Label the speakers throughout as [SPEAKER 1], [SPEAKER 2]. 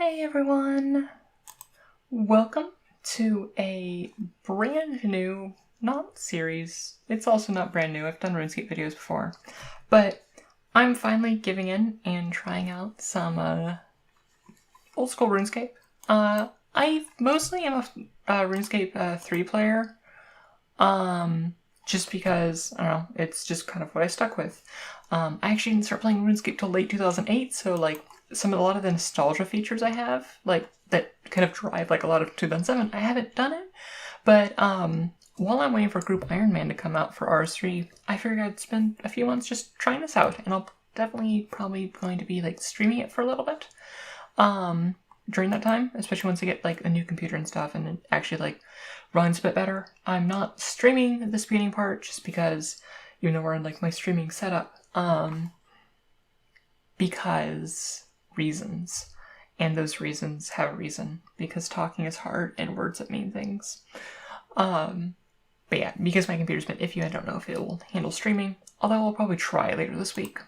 [SPEAKER 1] Hey everyone! Welcome to a brand new, not series, it's also not brand new, I've done RuneScape videos before, but I'm finally giving in and trying out some Old School Runescape. I mostly am a RuneScape 3 player, just because, I don't know, it's just kind of what I stuck with. I actually didn't start playing RuneScape till late 2008, so like, a lot of the nostalgia features I have, like, that kind of drive, like, a lot of 2007, I haven't done it, but, while I'm waiting for Group Ironman to come out for RS3, I figured I'd spend a few months just trying this out, and I'll probably going to be, like, streaming it for a little bit, during that time, especially once I get, like, a new computer and stuff, and it actually, like, runs a bit better. I'm not streaming this beginning part, just because, even though we're in, like, my streaming setup, because reasons. And those reasons have a reason, because talking is hard and words that mean things. But yeah, because my computer's been iffy, I don't know if it will handle streaming, although I'll probably try later this week.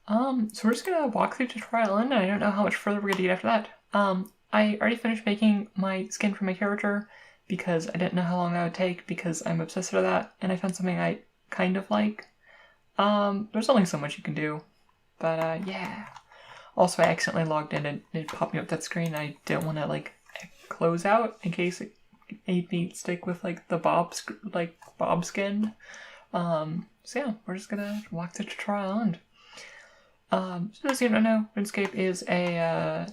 [SPEAKER 1] So we're just gonna walk through Tutorial Island, and I don't know how much further we're gonna get after that. I already finished making my skin for my character, because I didn't know how long that would take, because I'm obsessed with that, and I found something I kind of like. There's only so much you can do, but yeah. Also, I accidentally logged in and it popped me up that screen. I didn't want to, like, close out in case it made me stick with, like, the bob skin. So yeah, we're just gonna walk through Tutorial Island. So as you don't know, RuneScape is a,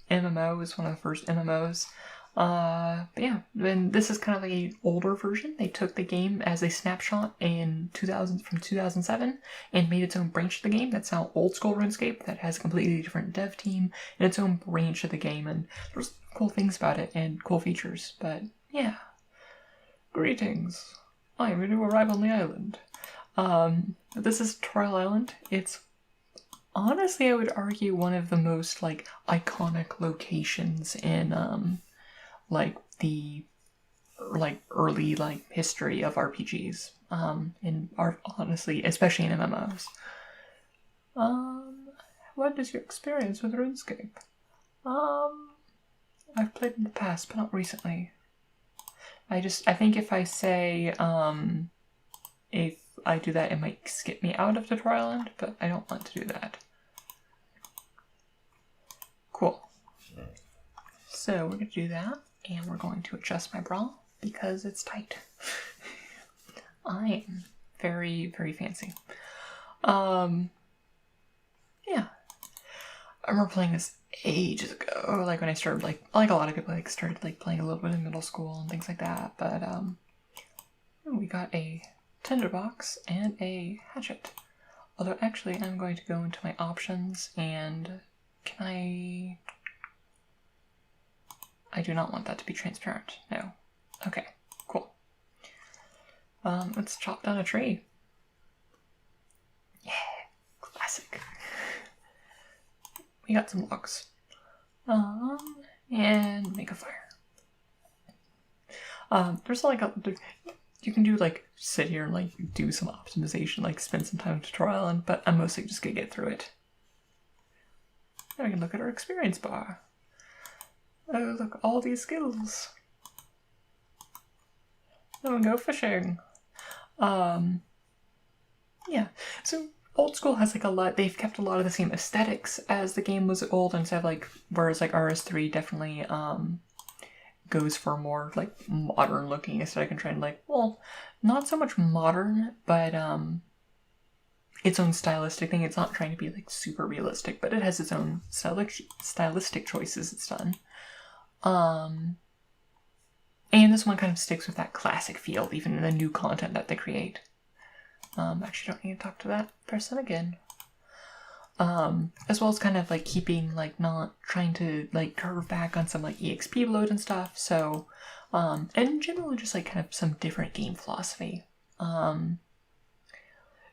[SPEAKER 1] MMO, is one of the first MMOs. But yeah, and this is kind of like an older version. They took the game as a snapshot from 2007 and made its own branch of the game. That's now Old School Runescape, that has a completely different dev team and its own branch of the game, and there's cool things about it and cool features. But yeah, greetings. I am your new arrival on the island. This is Tutorial Island. It's honestly, I would argue, one of the most, like, iconic locations in like the early, like, history of RPGs, honestly, especially in MMOs. What is your experience with RuneScape? I've played in the past, but not recently. I think if I say, if I do that, it might skip me out of Tutorial Island, but I don't want to do that. Cool. So we're going to do that, and we're going to adjust my bra because it's tight. I am very, very fancy. Yeah. I remember playing this ages ago, like when I started, like a lot of people, like, started, like, playing a little bit in middle school and things like that, but, we got a tinderbox and a hatchet. Although, actually, I'm going to go into my options, and I do not want that to be transparent. No. Okay, cool. Let's chop down a tree. Yeah, classic. We got some logs. And make a fire. There's like you can do, like, sit here and, like, do some optimization, like, spend some time in Tutorial Island, but I'm mostly just gonna get through it. Now we can look at our experience bar. Oh, look, all these skills. Then we go fishing. Yeah, so Old School has, like, they've kept a lot of the same aesthetics as the game was old, and so, like, whereas, like, RS3 definitely, goes for more, like, modern looking aesthetic and trying, like, well, not so much modern, but, its own stylistic thing. It's not trying to be, like, super realistic, but it has its own stylistic choices it's done. And this one kind of sticks with that classic feel, even in the new content that they create. Actually don't need to talk to that person again. As well as kind of, like, keeping, like, not trying to, like, curve back on some, like, EXP load and stuff, so, and generally just, like, kind of some different game philosophy.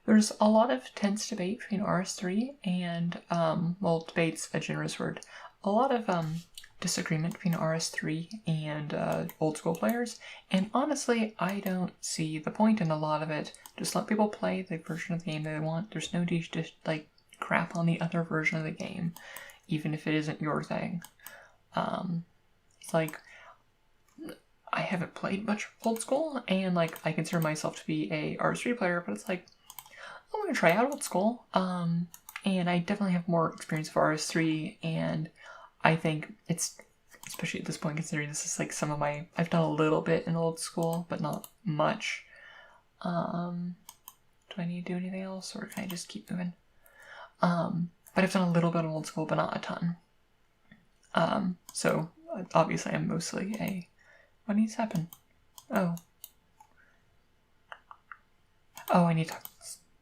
[SPEAKER 1] There's a lot of tense debate between RS3 and, well, debate's a generous word, a lot of, disagreement between RS3 and Old School players, and honestly, I don't see the point in a lot of it. Just let people play the version of the game they want. There's no need to, like, crap on the other version of the game. even if it isn't your thing. It's like, I haven't played much Old School, and like I consider myself to be a RS3 player, but it's like, I want to try out Old School. And I definitely have more experience for RS3, and I think it's, especially at this point, considering this is like some of my, I've done a little bit in Old School, but not much. Do I need to do anything else, or can I just keep moving? But I've done a little bit of Old School, but not a ton. So obviously I'm mostly a, what needs to happen? Oh, I need to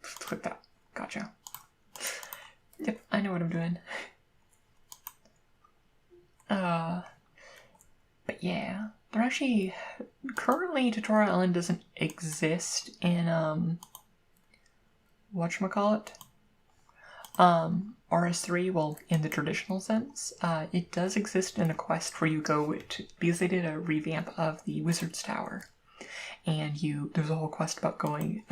[SPEAKER 1] click that. Gotcha. Yep, I know what I'm doing. But yeah, there actually, currently Tutorial Island doesn't exist in, whatchamacallit? RS3, well, in the traditional sense. It does exist in a quest where you go to, because they did a revamp of the Wizard's Tower. And there's a whole quest about going,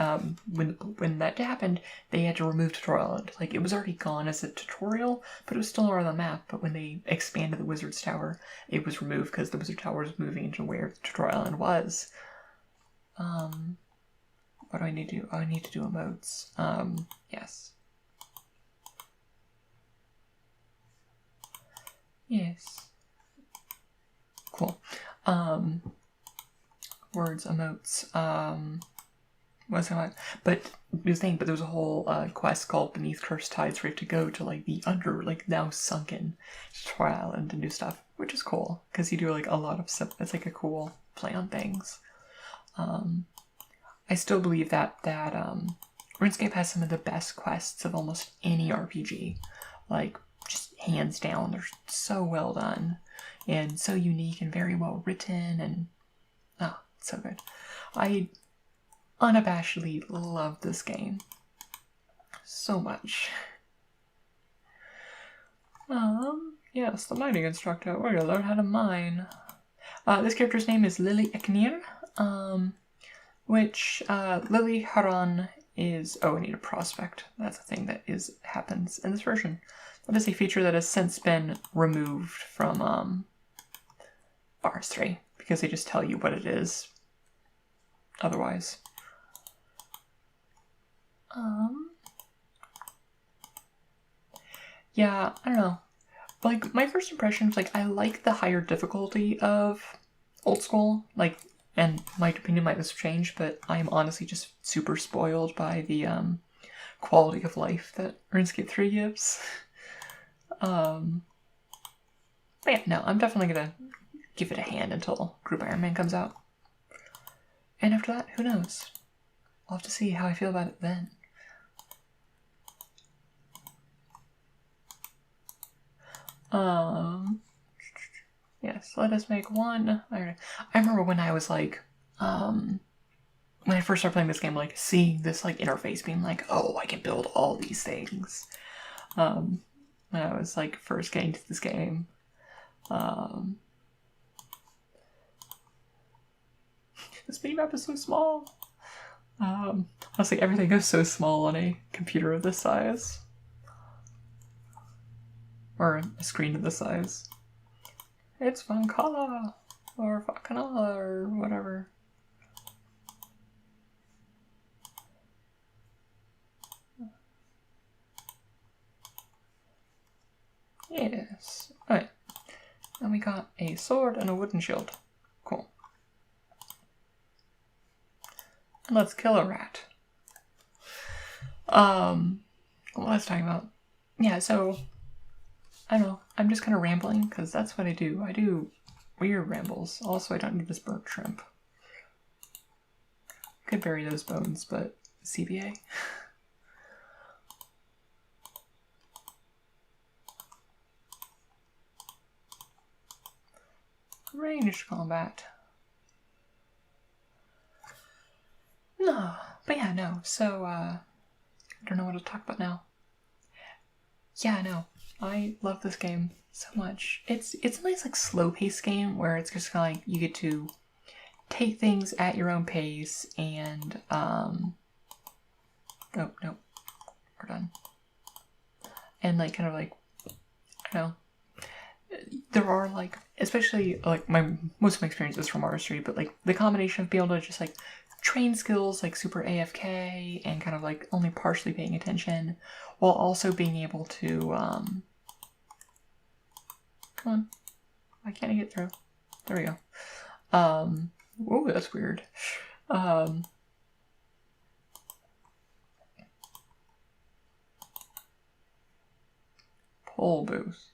[SPEAKER 1] when that happened, they had to remove Tutorial Island. Like, it was already gone as a tutorial, but it was still on the map. But when they expanded the Wizard's Tower, it was removed because the Wizard Tower was moving into where Tutorial Island was. What do I need to do? Oh, I need to do emotes. Yes. Yes. Cool. Words, emotes, what's that? But there was a whole quest called Beneath Cursed Tides where you have to go to like the now sunken Tutorial Island and do stuff, which is cool because you do like a lot of stuff. It's like a cool play on things. I still believe that RuneScape has some of the best quests of almost any RPG. Like, just hands down, they're so well done and so unique and very well written, and so good. I unabashedly love this game so much. Yes, the mining instructor. We're gonna learn how to mine. This character's name is Lily Eknir, which Lily Haran is. Oh, I need a prospect. That's a thing that happens in this version. That is a feature that has since been removed from RS3 because they just tell you what it is. Otherwise. Yeah, I don't know. Like, my first impression was, like, I like the higher difficulty of Old School. Like, and my opinion might have changed, but I am honestly just super spoiled by the, quality of life that RuneScape 3 gives. But yeah, no, I'm definitely gonna give it a hand until Group Ironman comes out. And after that, who knows? I'll have to see how I feel about it then. Yes, let us make one. I remember when I was like, when I first started playing this game, like seeing this like interface, being like, oh, I can build all these things. When I was like first getting to this game. This map is so small. Honestly, everything goes so small on a computer of this size. Or a screen of this size. It's Vankala! Or Vakanala, or whatever. Yes. Alright. And we got a sword and a wooden shield. Cool. And let's kill a rat. What was I talking about? Yeah, so I don't know. I'm just kind of rambling because that's what I do. I do weird rambles. Also, I don't need this burnt shrimp. Could bury those bones, but CBA. Ranged combat. No, but yeah, no. So, I don't know what to talk about now. Yeah, no. I love this game so much. It's a nice, like, slow-paced game where it's just kind of like you get to take things at your own pace and, oh, no. We're done. And, like, kind of like, don't know. There are, like, especially, like, most of my experience is from RS3, but, like, the combination of being able to just, like, train skills, like, super AFK, and kind of, like, only partially paying attention, while also being able to, come on. Why can't I get through? There we go. Whoa, that's weird. Pole boost.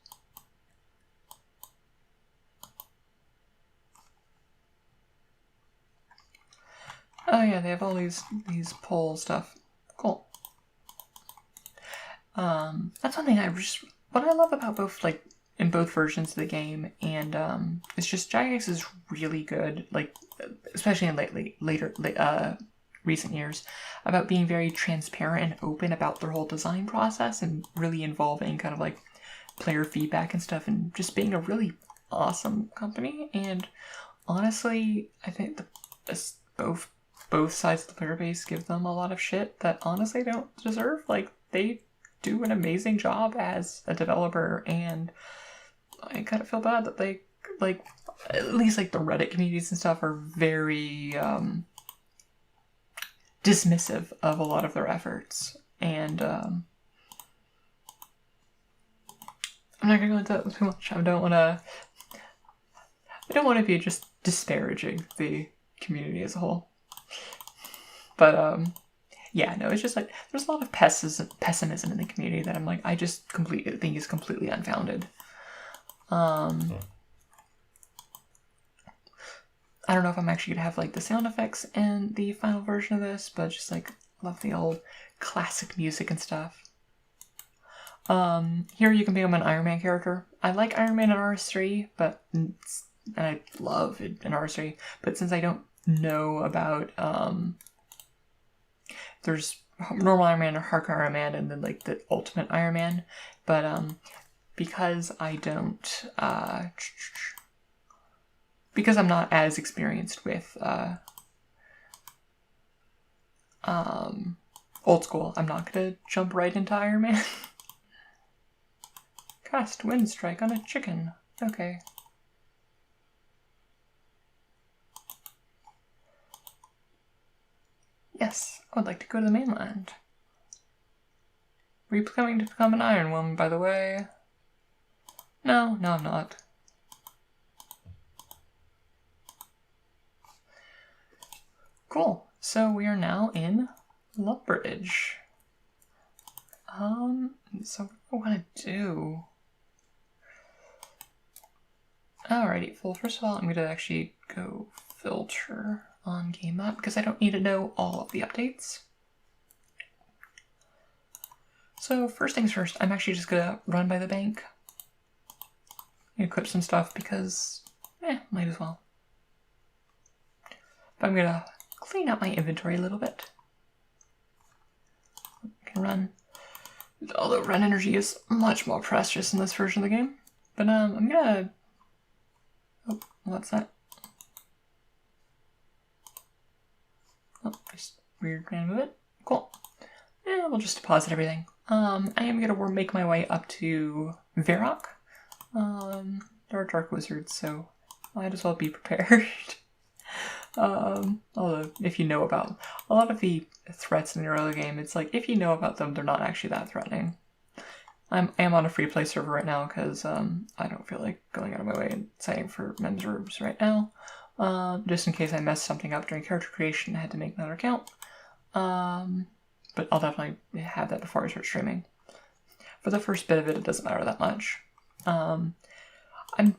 [SPEAKER 1] Oh yeah, they have all these pole stuff. Cool. That's one thing what I love about both, like, in both versions of the game, and it's just Jagex is really good, like, especially in later recent years, about being very transparent and open about their whole design process and really involving kind of like player feedback and stuff, and just being a really awesome company. And honestly, I think both sides of the player base give them a lot of shit that honestly don't deserve. Like, they do an amazing job as a developer, and I kind of feel bad that they, like, at least, like, the Reddit communities and stuff are very dismissive of a lot of their efforts. And I'm not gonna go into that too much. I don't want to be just disparaging the community as a whole. But yeah, no, it's just like there's a lot of pessimism in the community that I'm like, I just completely think is completely unfounded. I don't know if I'm actually gonna have like the sound effects in the final version of this, but just like love the old classic music and stuff. Here you can become an Ironman character. I like Ironman in RS3, and I love it in RS3, but since I don't know about there's normal Ironman or hardcore Ironman, and then like the ultimate Ironman, but because I don't because I'm not as experienced with Old School, I'm not gonna jump right into Ironman. Cast wind strike on a chicken. Okay. Yes, I would like to go to the mainland. Were you planning to become an Iron Woman, by the way? No, I'm not. Cool. So we are now in Lumbridge. So what do I want to do? Alrighty, well, first of all, I'm going to actually go filter on game map because I don't need to know all of the updates. So first things first, I'm actually just going to run by the bank. Equip some stuff because, might as well. But I'm going to clean out my inventory a little bit. I can run. Although run energy is much more precious in this version of the game. But I'm going to... Oh, what's that? Oh, just weird random movement. Cool. Yeah, we'll just deposit everything. I am going to make my way up to Varrock. There are dark wizards, so might as well be prepared. Although, if you know about a lot of the threats in the early game, it's like, if you know about them, they're not actually that threatening. I am on a free play server right now because I don't feel like going out of my way and signing for men's rooms right now. Just in case I messed something up during character creation, I had to make another account. But I'll definitely have that before I start streaming. For the first bit of it, it doesn't matter that much. I'm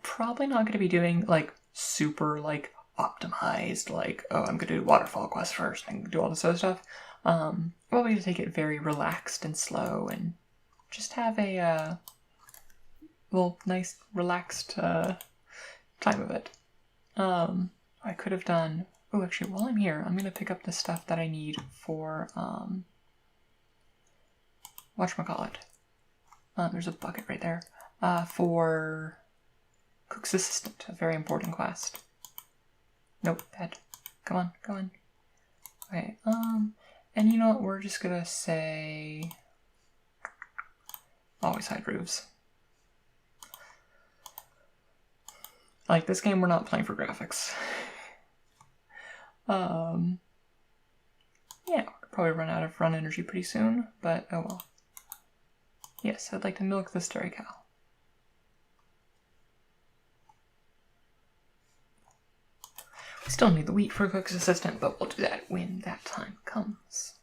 [SPEAKER 1] probably not going to be doing like super like optimized, like, oh, I'm going to do waterfall quest first and do all this other stuff. I'm probably going to take it very relaxed and slow and just have a nice relaxed time of it. I could have done... Oh, actually, while I'm here, I'm going to pick up the stuff that I need for... whatchamacallit. There's a bucket right there. For Cook's Assistant, a very important quest. Nope, bad. Come on. Okay, and you know what, we're just gonna say... Always hide roofs. Like, this game we're not playing for graphics. Yeah, we'll probably run out of run energy pretty soon, but oh well. Yes, I'd like to milk this dairy cow. We still need the wheat for a cook's assistant, but we'll do that when that time comes.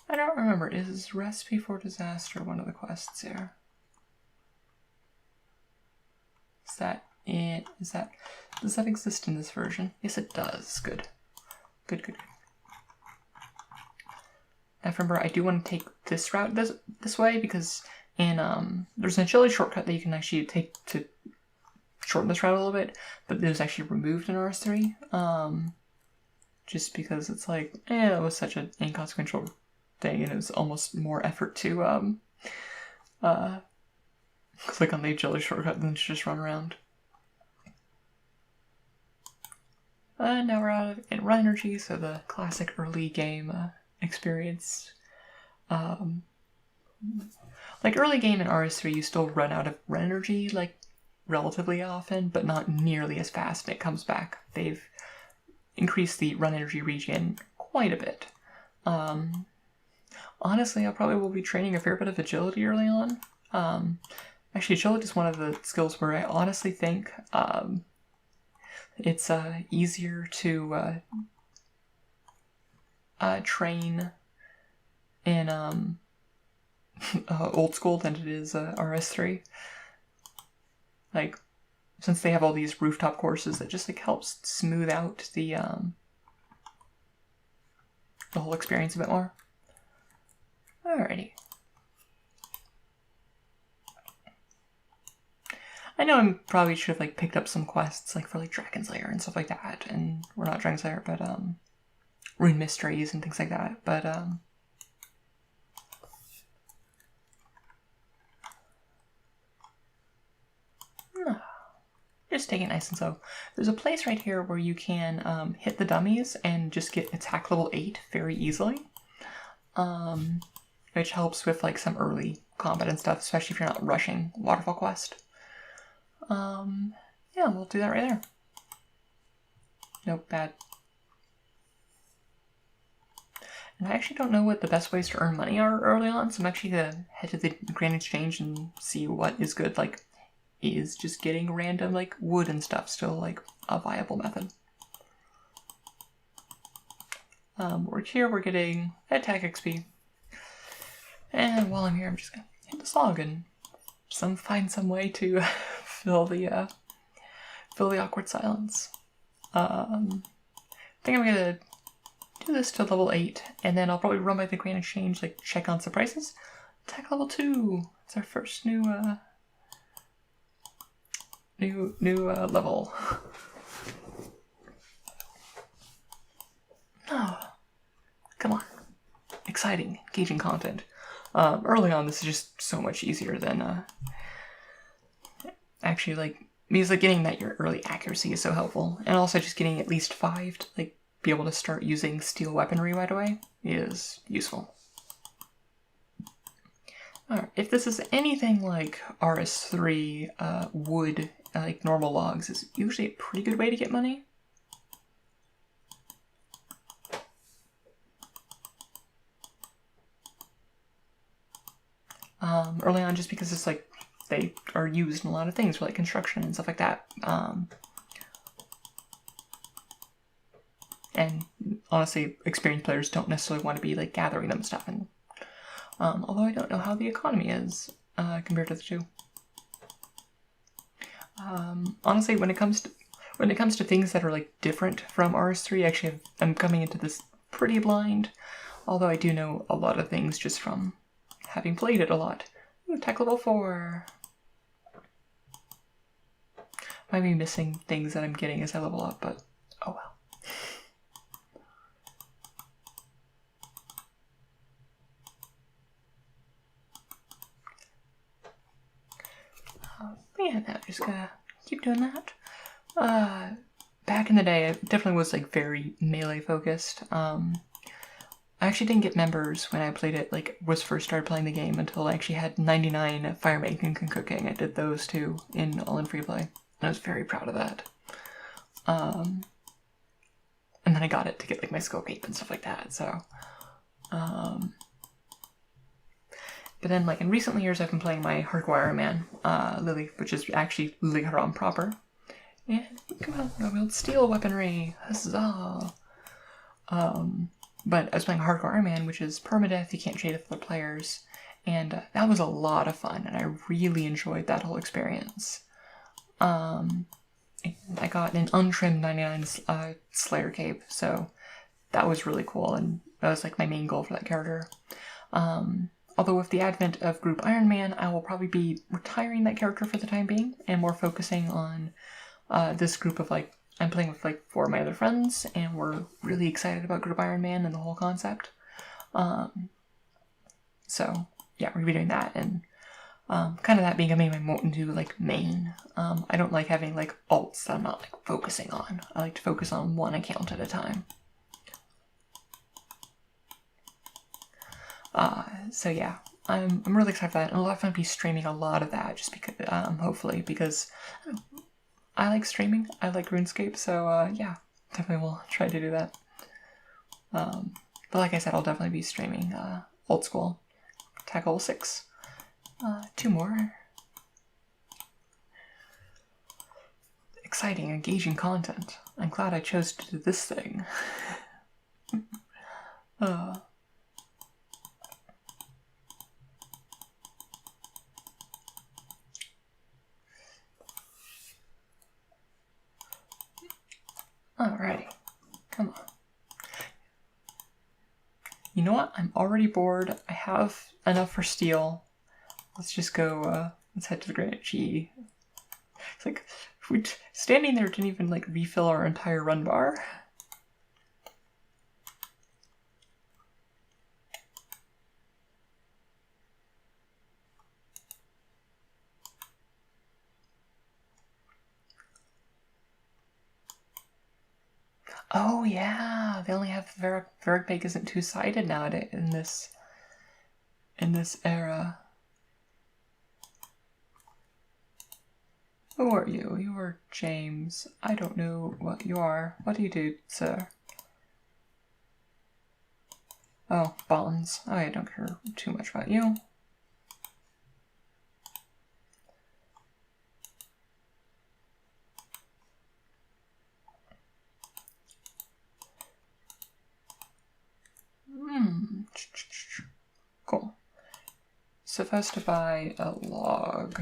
[SPEAKER 1] I don't remember, is Recipe for Disaster one of the quests here? Is that it? Does that exist in this version? Yes, it does. Good. Good, good, good. Now remember, I do want to take this route this way because in there's an agility shortcut that you can actually take to shorten this route a little bit, but it was actually removed in RS3. Just because it's like, it was such an inconsequential thing, and it was almost more effort to click on the agility shortcut than to just run around. Now we're out of run energy, so the classic early game experience. Like early game in RS3, you still run out of run energy like relatively often, but not nearly as fast, and it comes back. They've increased the run energy regen quite a bit. Honestly, I probably will be training a fair bit of agility early on. Actually, agility is one of the skills where I honestly think it's easier to train in Old School than it is RS3. Like, since they have all these rooftop courses, that just like helps smooth out the whole experience a bit more. Alrighty. I know I probably should have like picked up some quests like for like Dragon Slayer and stuff like that, and we're not Dragon Slayer, but Rune Mysteries and things like that. But no, just take it nice and slow. There's a place right here where you can hit the dummies and just get attack level 8 very easily, which helps with like some early combat and stuff, especially if you're not rushing Waterfall Quest. Yeah, we'll do that right there. Nope, bad. And I actually don't know what the best ways to earn money are early on, so I'm actually gonna head to the Grand Exchange and see what is good. Like, is just getting random, like, wood and stuff still, like, a viable method? We're here, we're getting attack XP. And while I'm here, I'm just gonna hit the slog and find some way to fill the awkward silence. I think I'm gonna do this to level 8, and then I'll probably run by the Grand Exchange, like check on some prices. Attack level 2. It's our first new level. Oh, come on! Exciting, engaging content. Early on, this is just so much easier than actually like. Because like getting that your early accuracy is so helpful, and also just getting at least 5 to like be able to start using steel weaponry right away is useful. Alright, if this is anything like RS3, wood, like normal logs is usually a pretty good way to get money. Early on, just because it's like they are used in a lot of things for like construction and stuff like that. And honestly, experienced players don't necessarily want to be like gathering them stuff. And although I don't know how the economy is compared to the two. Honestly, when it comes to things that are like different from RS3, actually I'm coming into this pretty blind. Although I do know a lot of things just from having played it a lot. Ooh, tech level 4. Might be missing things that I'm getting as I level up, but oh well. Yeah, now just gonna keep doing that. Back in the day, it definitely was like very melee focused. I actually didn't get members when I played it, like, was first started playing the game until I actually had 99 fire making and cooking. I did those two in all-in free play. And I was very proud of that. And then I got it to get, like, my skill cape and stuff like that, so... But then, like, in recent years, I've been playing my Hardcore Ironman, Lily, which is actually Lily Haram proper. And, come on, no wield steel weaponry! Huzzah! But I was playing Hardcore Ironman, which is permadeath, you can't trade with other players, and that was a lot of fun, and I really enjoyed that whole experience. I got an untrimmed 99 Slayer cape, so that was really cool, and that was like my main goal for that character. Although with the advent of Group Ironman, I will probably be retiring that character for the time being, and more focusing on this group of, like, I'm playing with, like, 4 of my other friends, and we're really excited about Group Ironman and the whole concept. So, yeah, we're going to be doing that, and kind of that being a main, I won't do, like, main. I don't like having, like, alts that I'm not, like, focusing on. I like to focus on one account at a time. So yeah, I'm really excited for that, and a lot of fun to be streaming a lot of that, just because, hopefully, because I like streaming, I like RuneScape, so yeah, definitely will try to do that. But like I said, I'll definitely be streaming Old School, Tackle 6, 2 more. Exciting, engaging content. I'm glad I chose to do this thing. Alrighty, come on. You know what? I'm already bored. I have enough for steel. Let's just go, let's head to the granite. Gee. It's like, standing there didn't even, like, refill our entire run bar. Oh yeah, they only have Varric Bake isn't two-sided nowadays in this era. Who are you? You are James. I don't know what you are. What do you do, sir? Oh, bonds. I don't care too much about you. Cool. So if I was to buy a log,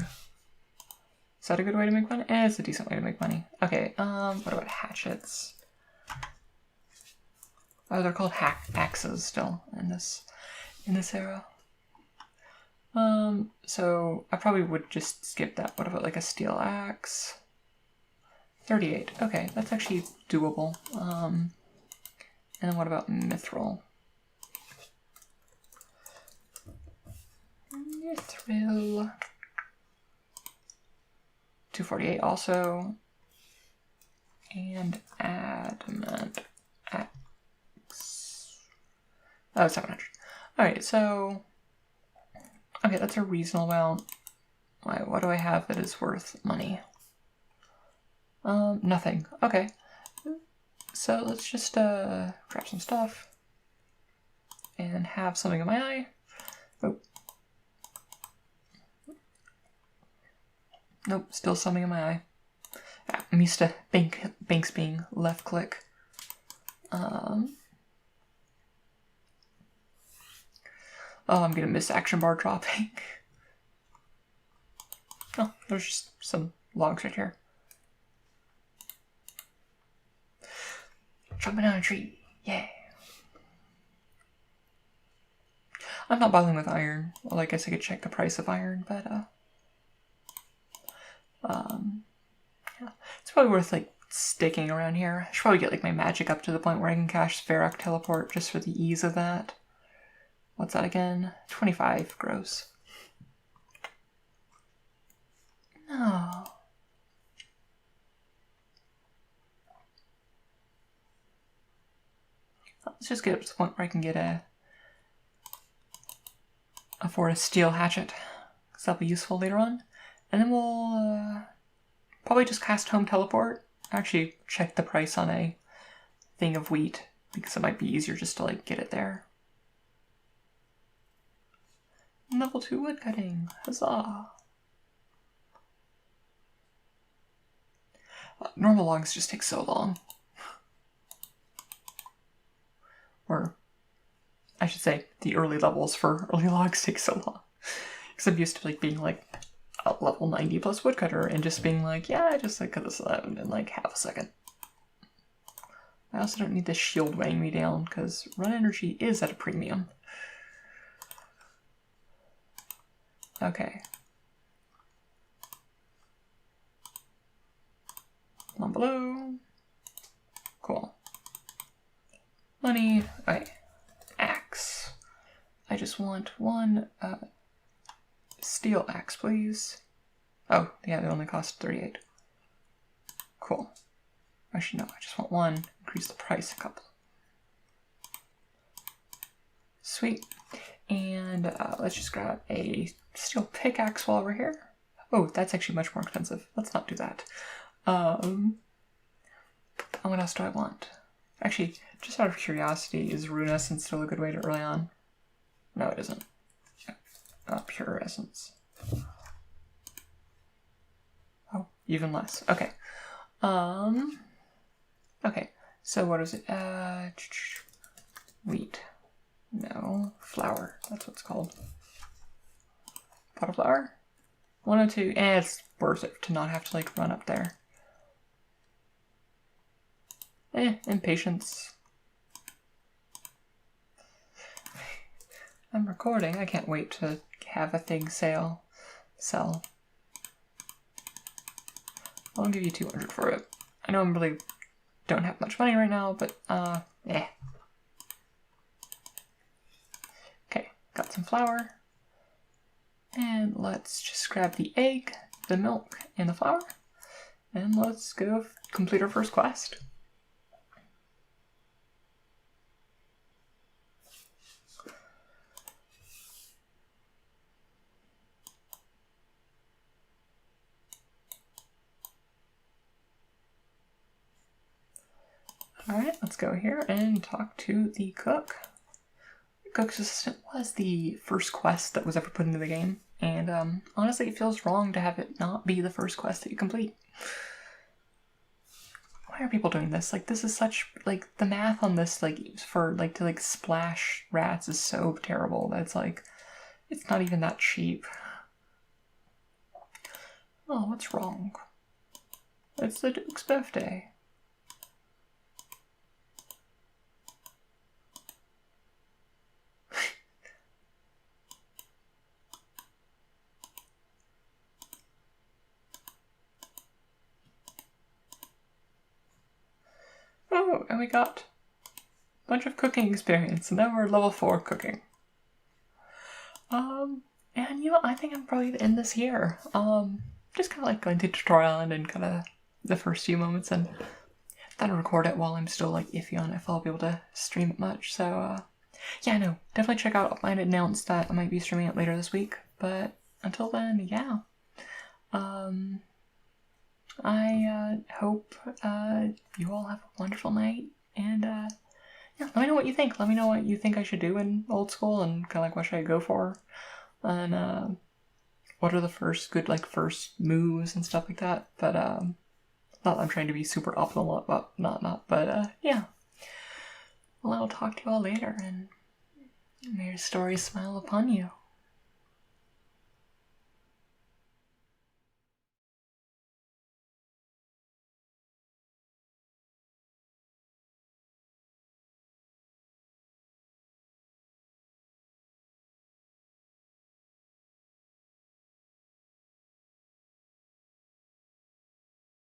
[SPEAKER 1] is that a good way to make money? It's a decent way to make money. Okay, what about hatchets? Oh, they're called axes still in this era. So I probably would just skip that. What about, like, a steel axe? 38. Okay, that's actually doable. And then what about mithril? Mithril. 248 also. And adamant axe. Oh, 700. Alright, so... Okay, that's a reasonable amount. What do I have that is worth money? Nothing. Okay. So let's just, grab some stuff. And have something in my eye. Oh. Nope, still something in my eye. I'm used to Banks being left click. Oh, I'm gonna miss action bar dropping. Oh, there's just some logs right here. Jumping down a tree, yeah. I'm not bothering with iron. Well, I guess I could check the price of iron, but yeah. It's probably worth, like, sticking around here. I should probably get, like, my magic up to the point where I can cast Varric Teleport just for the ease of that. What's that again? 25, gross. No. Let's just get up to the point where I can get a for a steel hatchet, because that'll be useful later on. And then we'll probably just cast home teleport. Actually, check the price on a thing of wheat, because it might be easier just to like get it there. Level 2 woodcutting, huzzah! Normal logs just take so long. Or, I should say, the early levels for early logs take so long. Because I'm used to like being like a level 90 plus woodcutter and just being like, yeah, just like cut this out in like half a second. I also don't need this shield weighing me down because run energy is at a premium. Okay. Down below. Cool. Money. Okay. Axe. I just want one steel axe, please. Oh, yeah, they only cost 38. Cool. Actually, no, I just want one. Increase the price a couple. Sweet. And let's just grab a steel pickaxe while we're here. Oh, that's actually much more expensive. Let's not do that. And what else do I want? Actually, just out of curiosity, is Rune Essence still a good way to early on? No, it isn't. Pure Essence. Oh, even less. Okay. Okay, so what is it? Wheat. No, flour. That's what it's called. Pot of flour? 102. It's worth it to not have to like run up there. Impatience. I'm recording. I can't wait to have a thing sell. I'll give you 200 for it. I know I really don't have much money right now, but Okay, got some flour. And let's just grab the egg, the milk, and the flour. And let's go complete our first quest. Alright, let's go here and talk to the cook. The cook's assistant was the first quest that was ever put into the game, and honestly it feels wrong to have it not be the first quest that you complete. Why are people doing this? Like, this is such, like, the math on this, like, for, like, to, like, splash rats is so terrible that it's, like, it's not even that cheap. Oh, what's wrong? It's the Duke's birthday. Oh, and we got a bunch of cooking experience, and now we're level 4 cooking. And you know, I think I'm probably gonna end this here. Just kind of like going to tutorial and kind of the first few moments, and then record it while I'm still like iffy on if I'll be able to stream it much. So, yeah, no, definitely check out. I might announce that I might be streaming it later this week, but until then, yeah. I hope you all have a wonderful night, and yeah, let me know what you think. Let me know what you think I should do in Old School, and kind of like what should I go for, and what are the first good like first moves and stuff like that. But not that I'm trying to be super optimal, but yeah. Well, I'll talk to you all later, and may your stories smile upon you.